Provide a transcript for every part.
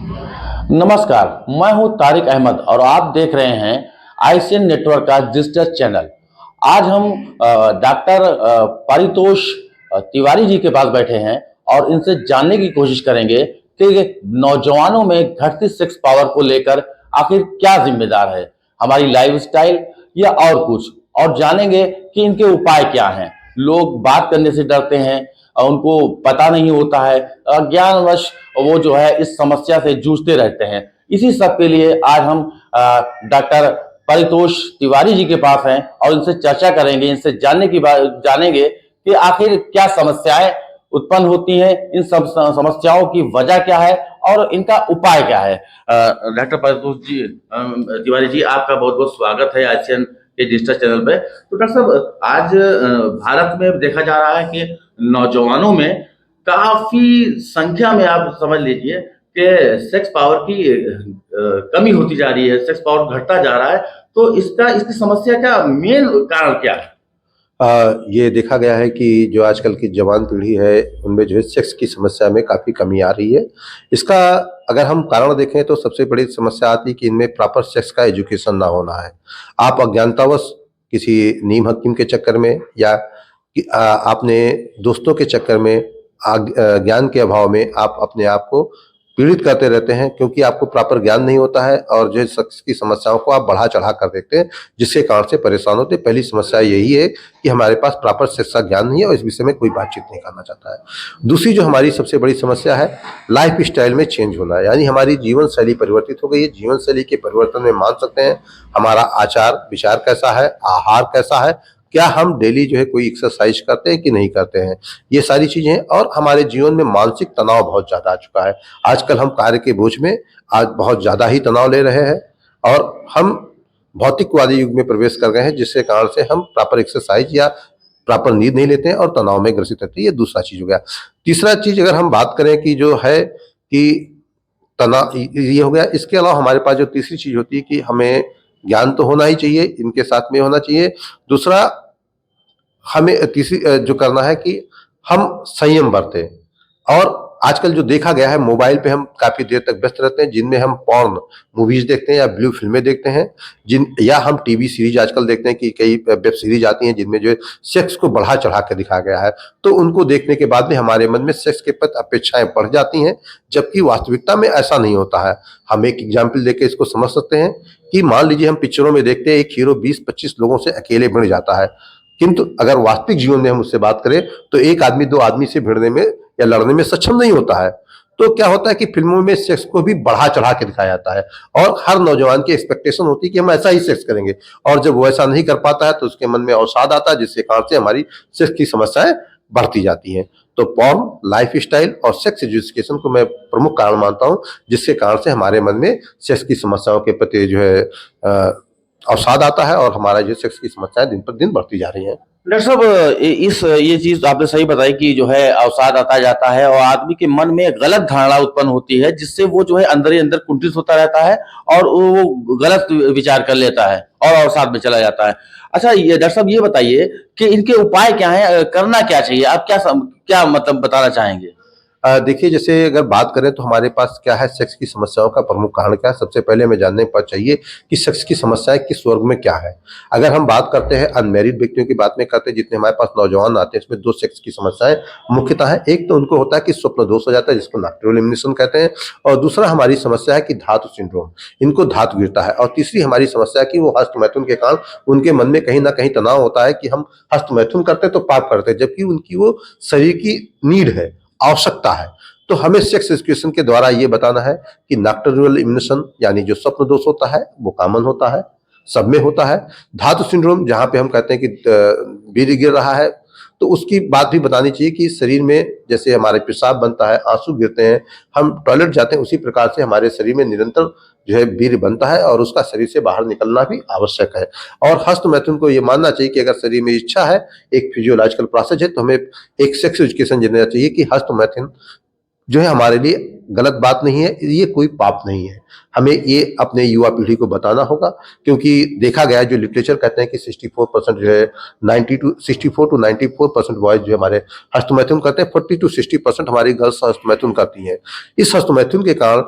नमस्कार, मैं हूं तारिक अहमद और आप देख रहे हैं आईसीएन नेटवर्क का डिजिटल चैनल। आज हम डॉक्टर पारितोष तिवारी जी के पास बैठे हैं और इनसे जानने की कोशिश करेंगे कि ये नौजवानों में घटती सेक्स पावर को लेकर आखिर क्या जिम्मेदार है, हमारी लाइफस्टाइल या और कुछ, और जानेंगे कि इनके उपाय क्या हैं। लोग बात करने से डरते हैं, उनको पता नहीं होता है, अज्ञानवश वो जो है इस समस्या से जूझते रहते हैं। इसी सब के लिए आज हम डॉक्टर परितोष तिवारी जी के पास हैं और इनसे चर्चा करेंगे, इनसे जानेंगे कि आखिर क्या समस्याएं उत्पन्न होती हैं, इन सब समस्याओं की वजह क्या है और इनका उपाय क्या है। डॉक्टर परितोष जी तिवारी जी, आपका बहुत बहुत स्वागत है आईसीएन के डिजिटल चैनल पे। तो डॉक्टर साहब, आज भारत में देखा जा रहा है कि नौजवानों में काफी संख्या में, आप समझ लीजिए कि सेक्स पावर की कमी होती जा रही है, सेक्स पावर घटता जा रहा है। तो इसकी समस्या का मेन कारण क्या है? ये देखा गया है कि जो आजकल की जवान पीढ़ी है उनमें जो है सेक्स की समस्या में काफ़ी कमी आ रही है। इसका अगर हम कारण देखें तो सबसे बड़ी समस्या आती है कि इनमें प्रॉपर सेक्स का एजुकेशन ना होना है। आप अज्ञानतावश किसी नीम हकीम के चक्कर में या आपने दोस्तों के चक्कर में ज्ञान के अभाव में आप अपने आप को पीड़ित करते रहते हैं, क्योंकि आपको प्रॉपर ज्ञान नहीं होता है और जो है सेक्स की समस्याओं को आप बढ़ा चढ़ा कर देखते हैं, जिसके कारण से परेशान होते हैं। पहली समस्या यही है कि हमारे पास प्रॉपर सेक्स का ज्ञान नहीं है और इस विषय में कोई बातचीत नहीं करना चाहता है। दूसरी जो हमारी सबसे बड़ी समस्या है, लाइफ स्टाइल में चेंज होना, यानी हमारी जीवन शैली परिवर्तित हो गई है। जीवन शैली के परिवर्तन में मान सकते हैं हमारा आचार विचार कैसा है, आहार कैसा है, क्या हम डेली जो है कोई एक्सरसाइज करते हैं कि नहीं करते हैं, ये सारी चीजें। और हमारे जीवन में मानसिक तनाव बहुत ज्यादा आ चुका है। आजकल हम कार्य के बोझ में आज बहुत ज्यादा ही तनाव ले रहे हैं और हम भौतिकवादी युग में प्रवेश कर गए हैं, जिसके कारण से हम प्रॉपर एक्सरसाइज या प्रॉपर नींद नहीं लेते हैं और तनाव में ग्रसित रहते हैं। ये दूसरा चीज हो गया। तीसरा चीज अगर हम बात करें कि जो है कि तनाव, ये हो गया। इसके अलावा हमारे पास जो तीसरी चीज होती है कि हमें ज्ञान तो होना ही चाहिए, इनके साथ में होना चाहिए। दूसरा, हमें तीसरी जो करना है कि हम संयम बरतें। और आजकल जो देखा गया है, मोबाइल पे हम काफी देर तक व्यस्त रहते हैं, जिनमें हम पॉर्न मूवीज देखते हैं या ब्लू फिल्में देखते हैं, या हम टीवी सीरीज आजकल देखते हैं कि कई वेब सीरीज आती हैं जिनमें जो है सेक्स को बढ़ा चढ़ा कर दिखाया गया है। तो उनको देखने के बाद में हमारे मन में सेक्स के प्रति अपेक्षाएं बढ़ जाती हैं, जबकि वास्तविकता में ऐसा नहीं होता है। हम एक एग्जाम्पल देके इसको समझ सकते हैं कि मान लीजिए हम पिक्चरों में देखते हैं एक हीरो 20-25 लोगों से अकेले भिड़ जाता है, किंतु अगर वास्तविक जीवन में हम उससे बात करें तो एक आदमी दो आदमी से भिड़ने में या लड़ने में सक्षम नहीं होता है। तो क्या होता है कि फिल्मों में सेक्स को भी बढ़ा चढ़ा के दिखाया जाता है और हर नौजवान की एक्सपेक्टेशन होती है कि हम ऐसा ही सेक्स करेंगे, और जब वो ऐसा नहीं कर पाता है तो उसके मन में अवसाद आता है, जिसके कारण से हमारी सेक्स की समस्याएं बढ़ती जाती हैं। तो पॉर्न, लाइफ स्टाइल और सेक्स एजुकेशन को मैं प्रमुख कारण मानता हूं, जिसके कारण से हमारे मन में सेक्स की समस्याओं के प्रति जो है अवसाद आता है और हमारा जो सेक्स की समस्याएं दिन पर दिन बढ़ती जा रही हैं। डॉक्टर साहब, ये चीज आपने सही बताई कि जो है अवसाद आता जाता है और आदमी के मन में गलत धारणा उत्पन्न होती है, जिससे वो जो है अंदर ही अंदर कुंठित होता रहता है और वो गलत विचार कर लेता है और अवसाद में चला जाता है। अच्छा, ये डॉक्टर साहब ये बताइए कि इनके उपाय क्या है, करना क्या चाहिए, आप क्या मतलब बताना चाहेंगे? देखिए, जैसे अगर बात करें तो हमारे पास क्या है, सेक्स की समस्याओं का प्रमुख कारण क्या है। सबसे पहले हमें जानने पर चाहिए कि सेक्स की समस्याएं किस वर्ग में क्या है। अगर हम बात करते हैं अनमैरिड व्यक्तियों की बात में करते हैं, जितने हमारे पास नौजवान आते हैं, इसमें दो सेक्स की समस्याएं मुख्यतः है। एक तो उनको होता है कि स्वप्न दोष हो जाता है, जिसको नॉक्टर्नल इल्यूमिनेशन कहते हैं, और दूसरा हमारी समस्या है कि धातु सिंड्रोम, इनको धातु गिरता है। और तीसरी हमारी समस्या है कि वो हस्तमैथुन के कारण उनके मन में कहीं ना कहीं तनाव होता है कि हम हस्तमैथुन करते तो पाप करते, जबकि उनकी वो शरीर की नीड है, आवश्यकता है। तो हमें सेक्स एजुकेशन के द्वारा ये बताना है कि नॉक्टर्नल इल्यूमिनेशन यानी जो स्वप्न दोष होता है वो कॉमन होता है, सब में होता है। धातु सिंड्रोम, जहाँ पे हम कहते हैं कि वीर्य गिर रहा है, तो उसकी बात भी बतानी चाहिए कि शरीर में जैसे हमारे पेशाब बनता है, आंसू गिरते हैं, हम टॉयलेट जाते हैं, उसी प्रकार से हमारे शरीर में निरंतर जो है वीर्य बनता है और उसका शरीर से बाहर निकलना भी आवश्यक है। और हस्त मैथुन को ये मानना चाहिए कि अगर शरीर में इच्छा है, एक फिजियोलॉजिकल प्रोसेस है, तो हमें एक सेक्स एजुकेशन देना चाहिए कि हस्त मैथुन जो है हमारे लिए गलत बात नहीं है, ये कोई पाप नहीं है। हमें ये अपने युवा पीढ़ी को बताना होगा, क्योंकि देखा गया है, जो लिटरेचर कहते हैं कि 64% जो है 64 to 94% बॉयज जो हमारे हस्तमैथुन करते हैं, 40 to 60% हमारी गर्ल्स हस्तमैथुन करती हैं। इस हस्तमैथुन के कारण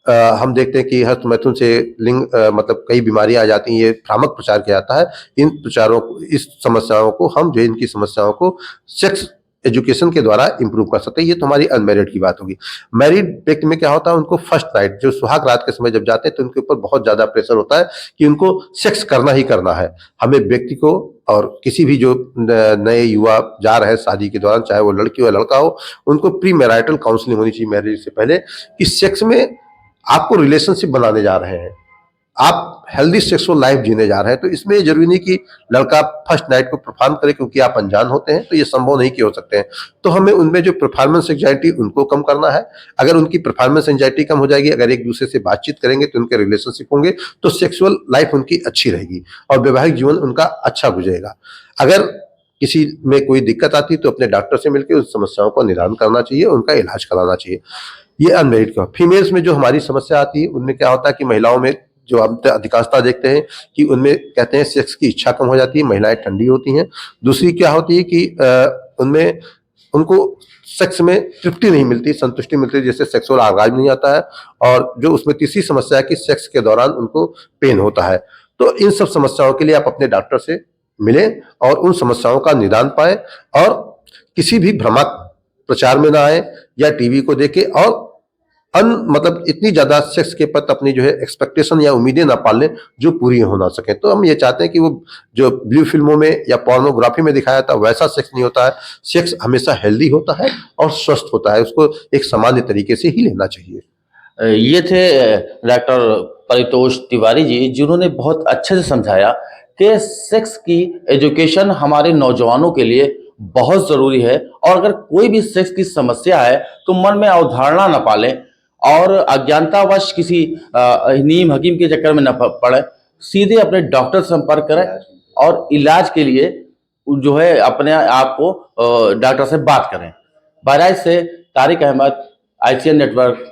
हम देखते हैं कि हस्तमैथुन से लिंग मतलब कई बीमारियां आ जाती हैं, ये भ्रामक प्रचार किया जाता है। इन प्रचारों को, इस समस्याओं को हम जो इनकी समस्याओं को सेक्स एजुकेशन के द्वारा इंप्रूव कर सकते हैं। ये तो हमारी अनमैरिड की बात होगी। मैरिड व्यक्ति में क्या होता है, उनको फर्स्ट नाइट जो सुहाग रात के समय जब जाते हैं तो उनके ऊपर बहुत ज्यादा प्रेशर होता है कि उनको सेक्स करना ही करना है। हमें व्यक्ति को और किसी भी जो नए युवा जा रहे हैं शादी के दौरान, चाहे वो लड़की हो या लड़का हो, उनको प्री मैरिटल काउंसलिंग होनी चाहिए मैरिज से पहले कि सेक्स में आपको रिलेशनशिप बनाने जा रहे हैं, आप हेल्दी सेक्सुअल लाइफ जीने जा रहे हैं, तो इसमें ये जरूरी नहीं कि लड़का फर्स्ट नाइट को परफॉर्म करे क्योंकि आप अनजान होते हैं, तो ये संभव नहीं कि हो सकते हैं। तो हमें उनमें जो परफॉर्मेंस एंजाइटी उनको कम करना है। अगर उनकी परफॉर्मेंस एंजाइटी कम हो जाएगी, अगर एक दूसरे से बातचीत करेंगे तो उनके रिलेशनशिप होंगे, तो सेक्सुअल लाइफ उनकी अच्छी रहेगी और वैवाहिक जीवन उनका अच्छा गुजरेगा। अगर किसी में कोई दिक्कत आती है तो अपने डॉक्टर से मिलकर उस समस्याओं का निदान करना चाहिए, उनका इलाज कराना चाहिए। ये अनमेरिड का। फीमेल्स में जो हमारी समस्या आती है उनमें क्या होता है कि महिलाओं में जो हम अधिकांशता देखते हैं कि उनमें कहते हैं सेक्स की इच्छा कम हो जाती है, महिलाएं ठंडी होती हैं। दूसरी क्या होती है कि उनमें उनको सेक्स में तृप्ति नहीं मिलती, संतुष्टि मिलती, जैसे सेक्सुअल आगाज नहीं आता है। और जो उसमें तीसरी समस्या है कि सेक्स के दौरान उनको पेन होता है। तो इन सब समस्याओं के लिए आप अपने डॉक्टर से मिलें और उन समस्याओं का निदान पाएं और किसी भी भ्रामक प्रचार में ना आए या टीवी को देखे और मतलब इतनी ज्यादा सेक्स के प्रति अपनी जो है एक्सपेक्टेशन या उम्मीदें ना पाल लें जो पूरी हो ना सके। तो हम ये चाहते हैं कि वो जो ब्लू फिल्मों में या पोर्नोग्राफी में दिखाया था वैसा सेक्स नहीं होता है। सेक्स हमेशा हेल्दी होता है और स्वस्थ होता है, उसको एक सामान्य तरीके से ही लेना चाहिए। ये थे डॉक्टर परितोष तिवारी जी, जिन्होंने बहुत अच्छे से समझाया कि सेक्स की एजुकेशन हमारे नौजवानों के लिए बहुत ज़रूरी है और अगर कोई भी सेक्स की समस्या है तो मन में अवधारणा न पालें और अज्ञानतावश किसी नीम हकीम के चक्कर में न पड़े, सीधे अपने डॉक्टर से संपर्क करें और इलाज के लिए जो है अपने आप को डॉक्टर से बात करें। बहराइच से तारिक अहमद, ICN नेटवर्क।